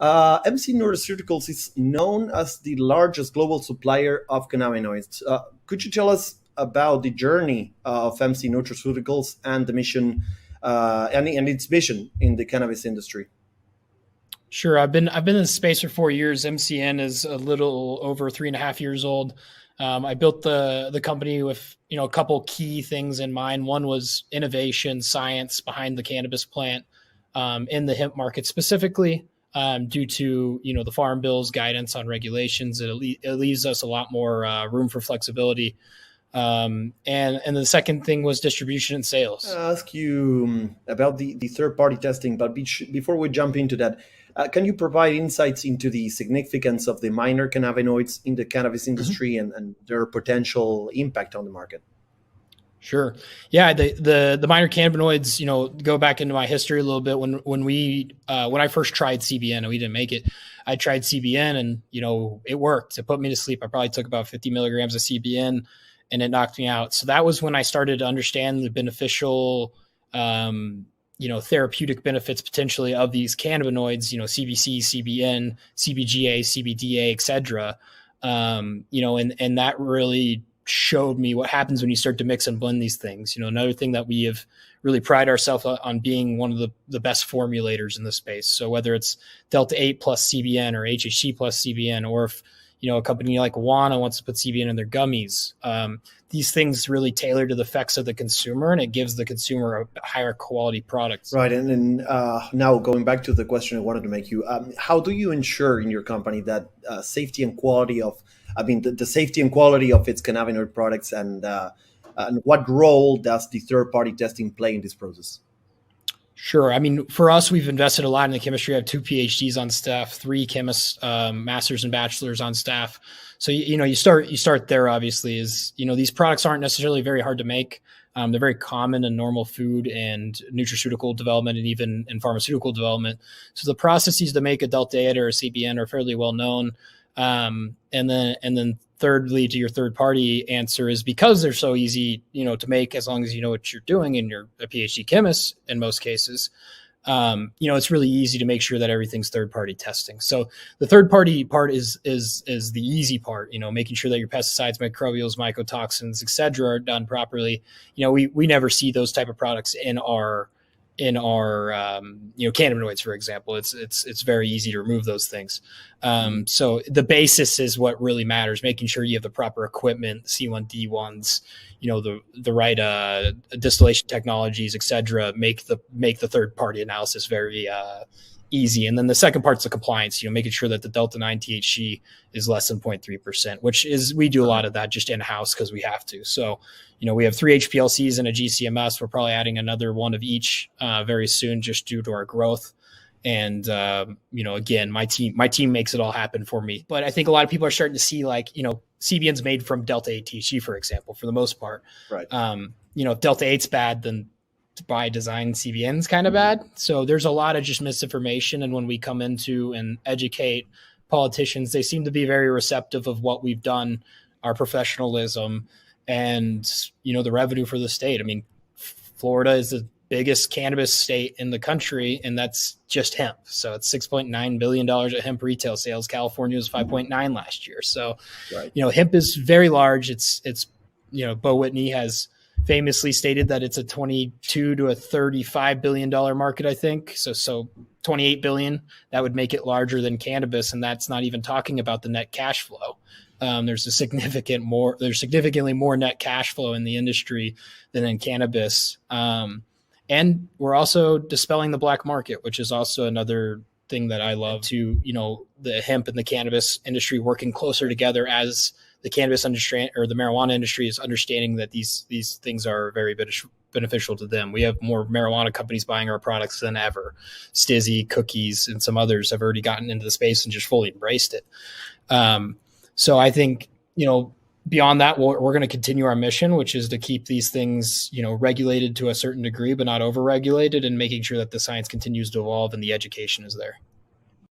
MC Nutraceuticals is known as the largest global supplier of cannabinoids. Could you tell us about the journey of MC Nutraceuticals and the mission and its mission in the cannabis industry? Sure. I've been in the space for 4 years. MCN is a little over 3.5 years old. I built the company with a couple key things in mind. One was innovation, science behind the cannabis plant in the hemp market specifically, due to the Farm Bill's guidance on regulations. It leaves us a lot more room for flexibility. And the second thing was distribution and sales. I'll ask you about the third party testing, but before we jump into that, can you provide insights into the significance of the minor cannabinoids in the cannabis industry and their potential impact on the market? Sure. Yeah. The minor cannabinoids, go back into my history a little bit. When I first tried CBN and we didn't make it, I tried CBN and, it worked. It put me to sleep. I probably took about 50 milligrams of CBN and it knocked me out. So that was when I started to understand the beneficial, therapeutic benefits potentially of these cannabinoids, CBC, CBN, CBGA, CBDA, et cetera. And that really showed me what happens when you start to mix and blend these things. Another thing that we have really pride ourselves on being one of the best formulators in the space. So whether it's Delta 8 plus CBN or HHC plus CBN, or if a company like Wana wants to put CBN in their gummies, these things really tailor to the effects of the consumer, and it gives the consumer a higher quality product. Right. And then now going back to the question I wanted to make you, how do you ensure in your company that safety and quality of, the safety and quality of its cannabinoid products, and what role does the third party testing play in this process? Sure. For us, we've invested a lot in the chemistry. I have 2 PhDs on staff, 3 chemists, masters and bachelors on staff. So, you start there, obviously, these products aren't necessarily very hard to make. They're very common in normal food and nutraceutical development and even in pharmaceutical development. So the processes to make a Delta 8 or a CBN are fairly well known. And then thirdly, to your third party answer, is because they're so easy, to make, as long as you know what you're doing and you're a PhD chemist in most cases, it's really easy to make sure that everything's third party testing. So the third party part is the easy part, making sure that your pesticides, microbials, mycotoxins, et cetera, are done properly. We never see those type of products in our cannabinoids, for example. It's very easy to remove those things. So the basis is what really matters, making sure you have the proper equipment, C1D1s, the right distillation technologies, et cetera, make the third party analysis very easy. And then the second part's the compliance, making sure that the Delta 9 THC is less than 0.3%, which is, we do a lot of that just in-house because we have to. So, we have 3 HPLCs and a GCMS. We're probably adding another one of each very soon, just due to our growth. And, again, my team makes it all happen for me. But I think a lot of people are starting to see, CBN's made from Delta 8 THC, for example, for the most part. Right. If Delta 8's bad, then by design CBN's kind of bad. So there's a lot of just misinformation. And when we come into and educate politicians, they seem to be very receptive of what we've done, our professionalism, and, the revenue for the state. Florida is the biggest cannabis state in the country, and that's just hemp. So it's $6.9 billion at hemp retail sales. California was 5.9 last year. So, right. Hemp is very large. It's Bo Whitney has famously stated that it's a $22 to $35 billion market, I think. So 28 billion, that would make it larger than cannabis. And that's not even talking about the net cash flow. There's significantly more net cash flow in the industry than in cannabis. And we're also dispelling the black market, which is also another thing that I love, to, the hemp and the cannabis industry working closer together as the cannabis industry or the marijuana industry is understanding that these things are very beneficial to them. We have more marijuana companies buying our products than ever. Stizzy, Cookies, and some others have already gotten into the space and just fully embraced it. So I think, beyond that, we're going to continue our mission, which is to keep these things, regulated to a certain degree, but not over-regulated, and making sure that the science continues to evolve and the education is there.